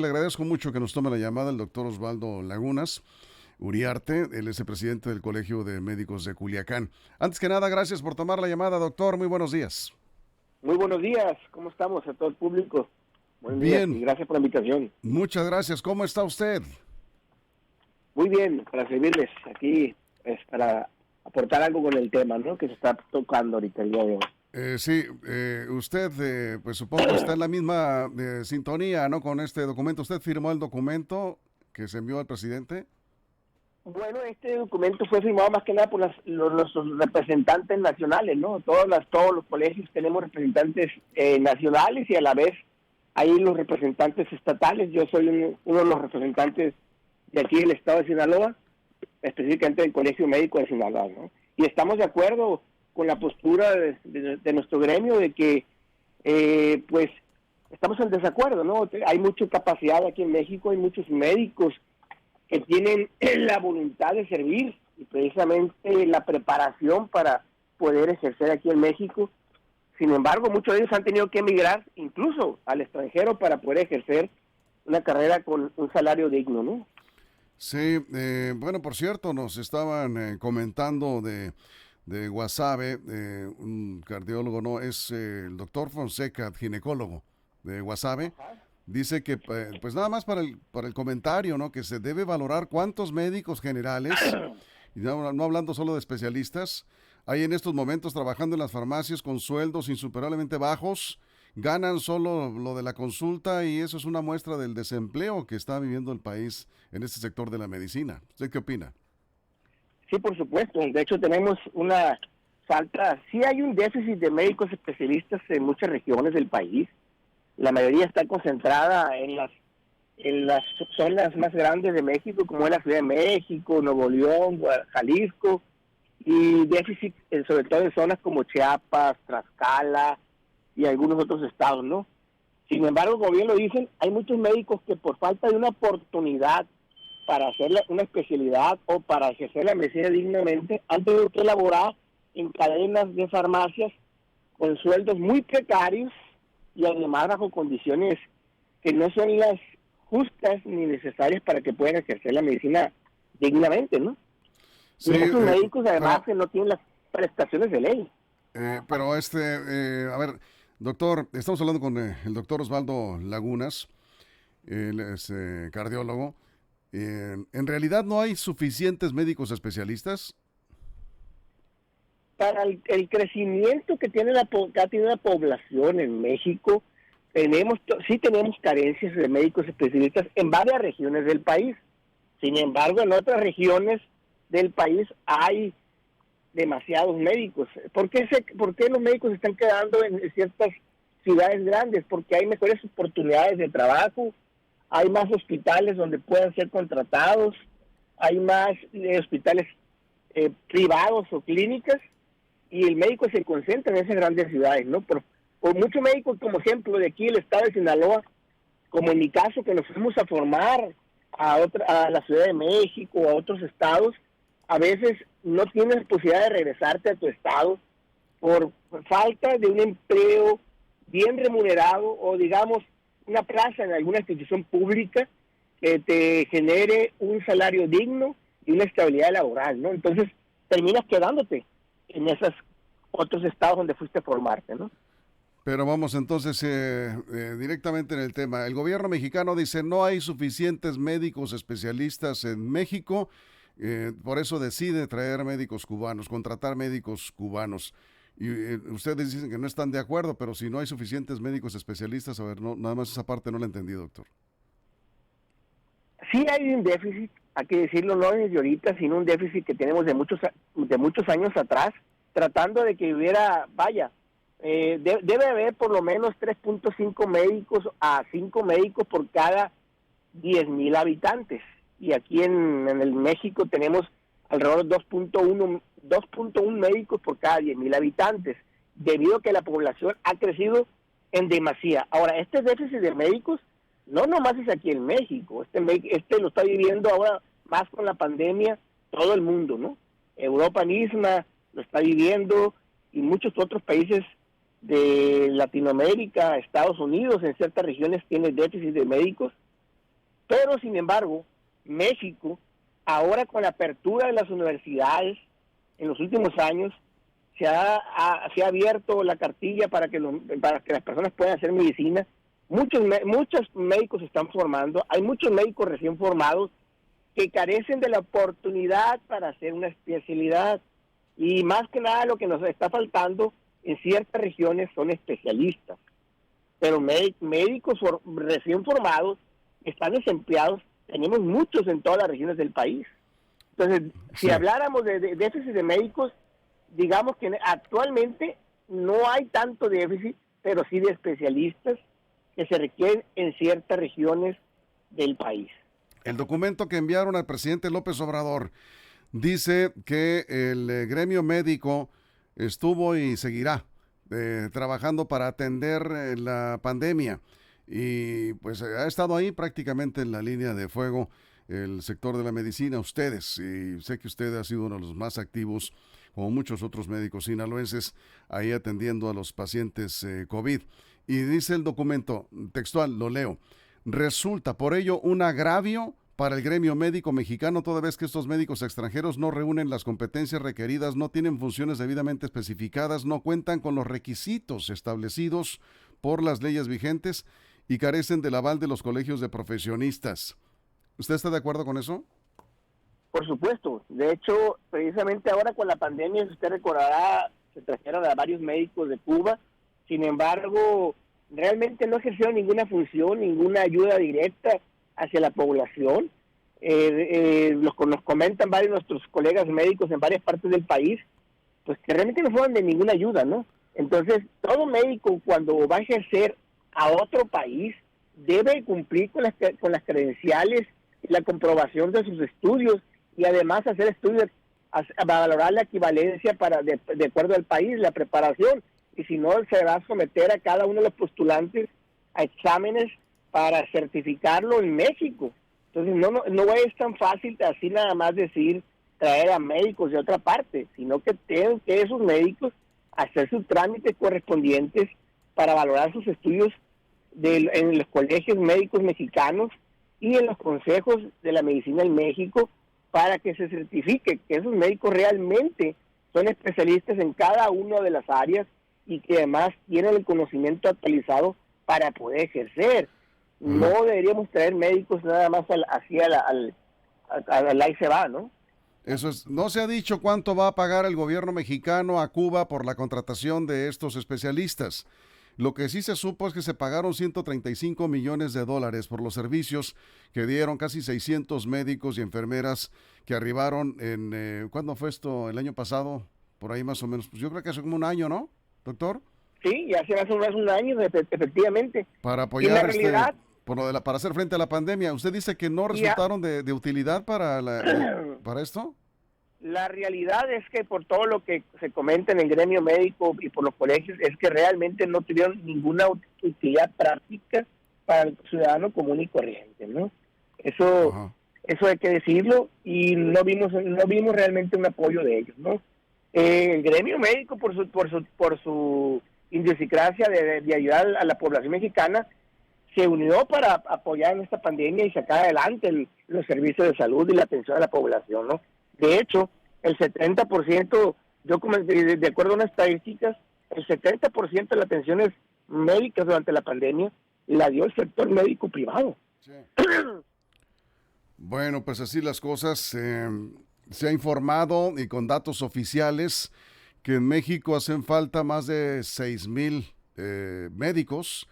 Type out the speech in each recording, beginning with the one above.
Le agradezco mucho que nos tome la llamada el doctor Osvaldo Lagunas Uriarte, él es el presidente del Colegio de Médicos de Culiacán. Antes que nada, gracias por tomar la llamada, doctor. Muy buenos días. Muy buenos días, ¿cómo estamos a todo el público? Buenos días y Bien, gracias por la invitación. muchas gracias. ¿Cómo está usted? Muy bien, para servirles aquí, para aportar algo con el tema, ¿no? Que se está tocando ahorita el día de hoy. Sí, usted, pues supongo está en la misma sintonía, ¿no? Con este documento. ¿Usted firmó el documento que se envió al presidente? Bueno, este documento fue firmado más que nada por los representantes nacionales, ¿no? Todos los colegios tenemos representantes nacionales y a la vez hay los representantes estatales. Yo soy uno de los representantes de aquí del estado de Sinaloa, específicamente del Colegio Médico de Sinaloa, ¿no? Y estamos de acuerdo con la postura de nuestro gremio de que, pues, estamos en desacuerdo, ¿no? Hay mucha capacidad aquí en México, hay muchos médicos que tienen la voluntad de servir y precisamente la preparación para poder ejercer aquí en México. Sin embargo, muchos de ellos han tenido que emigrar incluso al extranjero para poder ejercer una carrera con un salario digno, ¿no? Sí, bueno, por cierto, nos estaban comentando de Guasave, un cardiólogo, no, es el doctor Fonseca, ginecólogo de Guasave. Dice que, pues nada más para el comentario, ¿no? Que se debe valorar cuántos médicos generales, y no hablando solo de especialistas, hay en estos momentos trabajando en las farmacias con sueldos insuperablemente bajos, ganan solo lo de la consulta y eso es una muestra del desempleo que está viviendo el país en este sector de la medicina. ¿Usted qué opina? Sí, por supuesto. De hecho, tenemos una falta, sí hay un déficit de médicos especialistas en muchas regiones del país. La mayoría está concentrada en las zonas más grandes de México, como es la Ciudad de México, Nuevo León, Jalisco, y déficit sobre todo en zonas como Chiapas, Tlaxcala y algunos otros estados, ¿no? Sin embargo, como bien lo dicen, hay muchos médicos que por falta de una oportunidad para hacer una especialidad o para ejercer la medicina dignamente, han tenido que elaborar en cadenas de farmacias con sueldos muy precarios y además bajo condiciones que no son las justas ni necesarias para que puedan ejercer la medicina dignamente, ¿no? Sí, Y esos médicos además pero, que no tienen las prestaciones de ley. pero a ver, doctor, estamos hablando con el doctor Osvaldo Lagunas, él es cardiólogo. ¿En realidad no hay suficientes médicos especialistas? Para el crecimiento que tiene que ha tenido la población en México, sí tenemos carencias de médicos especialistas en varias regiones del país. Sin embargo, en otras regiones del país hay demasiados médicos. ¿Por qué los médicos se están quedando en ciertas ciudades grandes? Porque hay mejores oportunidades de trabajo, hay más hospitales donde puedan ser contratados, hay más hospitales privados o clínicas, y el médico se concentra en esas grandes ciudades, ¿no? Por muchos médicos, como ejemplo, de aquí el estado de Sinaloa, como en mi caso, que nos fuimos a formar a la Ciudad de México, a otros estados, a veces no tienes posibilidad de regresarte a tu estado por falta de un empleo bien remunerado o, digamos, una plaza en alguna institución pública que te genere un salario digno y una estabilidad laboral, ¿no? Entonces, terminas quedándote en esos otros estados donde fuiste a formarte, ¿no? Pero vamos entonces directamente en el tema. El gobierno mexicano dice no hay suficientes médicos especialistas en México, por eso decide traer médicos cubanos, contratar médicos cubanos. Y ustedes dicen que no están de acuerdo, pero si no hay suficientes médicos especialistas, a ver, no, nada más esa parte no la entendí, doctor. Sí hay un déficit, hay que decirlo, no desde ahorita, sino un déficit que tenemos de muchos años atrás, tratando de que hubiera, debe haber por lo menos 3.5 médicos a 5 médicos por cada 10,000 habitantes. Y aquí en el México tenemos alrededor de 2.1 médicos por cada 10,000 habitantes, debido a que la población ha crecido en demasía. Ahora, este déficit de médicos no nomás es aquí en México, este lo está viviendo ahora más con la pandemia todo el mundo, ¿no? Europa misma lo está viviendo y muchos otros países de Latinoamérica, Estados Unidos, en ciertas regiones tiene déficit de médicos Pero, sin embargo, México, ahora con la apertura de las universidades en los últimos años, se ha abierto la cartilla para que las personas puedan hacer medicina. Muchos médicos se están formando, hay muchos médicos recién formados que carecen de la oportunidad para hacer una especialidad. Y más que nada lo que nos está faltando en ciertas regiones son especialistas. Pero médicos recién formados están desempleados, tenemos muchos en todas las regiones del país. Entonces, si habláramos de déficit de médicos, digamos que actualmente no hay tanto déficit, pero sí de especialistas que se requieren en ciertas regiones del país. El documento que enviaron al presidente López Obrador dice que el gremio médico estuvo y seguirá trabajando para atender la pandemia y pues ha estado ahí prácticamente en la línea de fuego el sector de la medicina, ustedes, y sé que usted ha sido uno de los más activos, como muchos otros médicos sinaloenses, ahí atendiendo a los pacientes COVID. Y dice el documento textual, lo leo: resulta por ello un agravio para el gremio médico mexicano, toda vez que estos médicos extranjeros no reúnen las competencias requeridas, no tienen funciones debidamente especificadas, no cuentan con los requisitos establecidos por las leyes vigentes y carecen del aval de los colegios de profesionistas. ¿Usted está de acuerdo con eso? Por supuesto. De hecho, precisamente ahora con la pandemia, si usted recordará, se trajeron a varios médicos de Cuba. Sin embargo, realmente no ejercieron ninguna función, ninguna ayuda directa hacia la población. Nos comentan varios de nuestros colegas médicos en varias partes del país, pues que realmente no fueron de ninguna ayuda, ¿no? Entonces, todo médico cuando va a ejercer a otro país debe cumplir con las credenciales y la comprobación de sus estudios y además hacer estudios a valorar la equivalencia de acuerdo al país, la preparación, y si no se va a someter a cada uno de los postulantes a exámenes para certificarlo en México. Entonces no es tan fácil así nada más decir traer a médicos de otra parte, sino que tienen que esos médicos hacer sus trámites correspondientes para valorar sus estudios en los colegios médicos mexicanos y en los consejos de la medicina en México, para que se certifique que esos médicos realmente son especialistas en cada una de las áreas y que además tienen el conocimiento actualizado para poder ejercer. No deberíamos traer médicos nada más así al ahí se va, ¿no? Eso es. No se ha dicho cuánto va a pagar el gobierno mexicano a Cuba por la contratación de estos especialistas. Lo que sí se supo es que se pagaron $135 millones por los servicios que dieron casi 600 médicos y enfermeras que arribaron ¿cuándo fue esto? ¿El año pasado? Por ahí más o menos. Pues yo creo que hace como un año, ¿no, doctor? Sí, ya hace más o menos un año, efectivamente. Para apoyar, la realidad, para hacer frente a la pandemia. ¿Usted dice que no resultaron de utilidad para esto? La realidad es que por todo lo que se comenta en el gremio médico y por los colegios, es que realmente no tuvieron ninguna utilidad práctica para el ciudadano común y corriente, ¿no? Eso hay que decirlo, y no vimos realmente un apoyo de ellos, ¿no? El gremio médico, por su idiosincrasia de ayudar a la población mexicana, se unió para apoyar en esta pandemia y sacar adelante los servicios de salud y la atención a la población, ¿no? De hecho, el 70%, de acuerdo a unas estadísticas, el 70% de las atenciones médicas durante la pandemia la dio el sector médico privado. Sí. Bueno, pues así las cosas. Se ha informado y con datos oficiales que en México hacen falta más de 6,000 médicos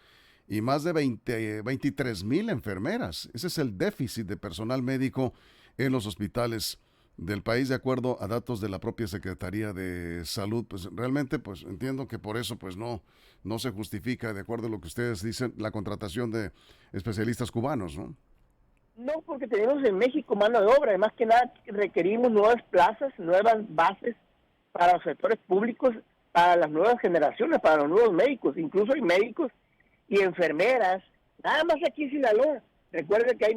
y más de 23,000 enfermeras. Ese es el déficit de personal médico en los hospitales del país, de acuerdo a datos de la propia Secretaría de Salud. Pues realmente, pues entiendo que por eso pues no se justifica, de acuerdo a lo que ustedes dicen, la contratación de especialistas cubanos, ¿no? No, porque tenemos en México mano de obra. Además que nada, requerimos nuevas plazas, nuevas bases para los sectores públicos, para las nuevas generaciones, para los nuevos médicos. Incluso hay médicos y enfermeras, nada más aquí en Sinaloa. Recuerden que hay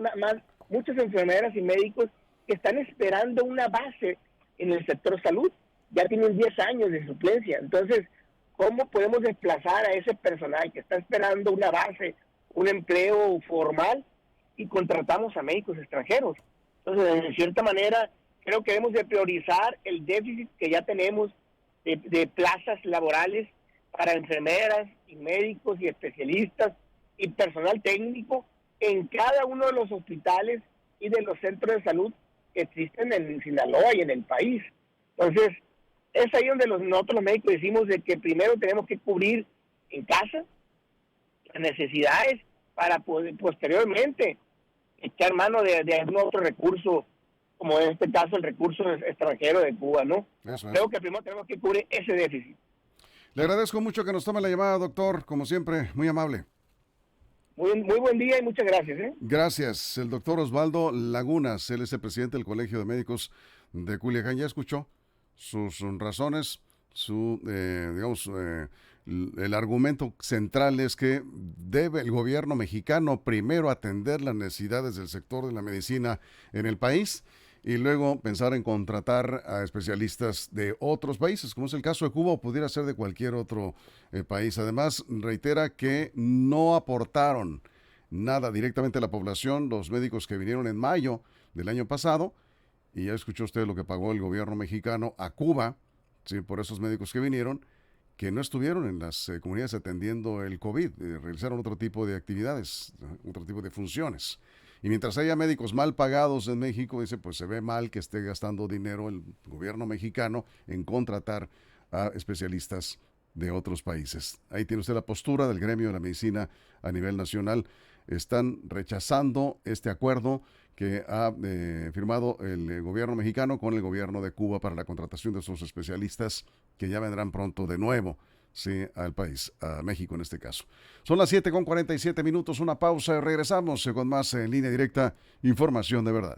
muchas enfermeras y médicos que están esperando una base en el sector salud. Ya tienen 10 años de suplencia. Entonces, ¿cómo podemos desplazar a ese personal que está esperando una base, un empleo formal, y contratamos a médicos extranjeros. Entonces, de cierta manera, creo que debemos de priorizar el déficit que ya tenemos de plazas laborales para enfermeras y médicos y especialistas y personal técnico en cada uno de los hospitales y de los centros de salud que existen en Sinaloa y en el país. Entonces, es ahí donde nosotros los médicos decimos de que primero tenemos que cubrir en casa las necesidades para poder posteriormente echar mano de algún otro recurso, como en este caso el recurso extranjero de Cuba, ¿no? Eso es. Creo que primero tenemos que cubrir ese déficit. Le agradezco mucho que nos tome la llamada, doctor, como siempre, muy amable. Muy buen día y muchas gracias. Gracias. El doctor Osvaldo Lagunas, él es el presidente del Colegio de Médicos de Culiacán. Ya escuchó sus razones, el argumento central es que debe el gobierno mexicano primero atender las necesidades del sector de la medicina en el país y luego pensar en contratar a especialistas de otros países, como es el caso de Cuba o pudiera ser de cualquier otro país. Además, reitera que no aportaron nada directamente a la población los médicos que vinieron en mayo del año pasado, y ya escuchó usted lo que pagó el gobierno mexicano a Cuba, sí, por esos médicos que vinieron, que no estuvieron en las comunidades atendiendo el COVID, realizaron otro tipo de actividades, otro tipo de funciones. Y mientras haya médicos mal pagados en México, dice, pues se ve mal que esté gastando dinero el gobierno mexicano en contratar a especialistas de otros países. Ahí tiene usted la postura del gremio de la medicina a nivel nacional. Están rechazando este acuerdo que ha firmado el gobierno mexicano con el gobierno de Cuba para la contratación de sus especialistas que ya vendrán pronto de nuevo, sí, al país, a México en este caso. Son las 7:47, una pausa y regresamos con más en Línea Directa, información de verdad.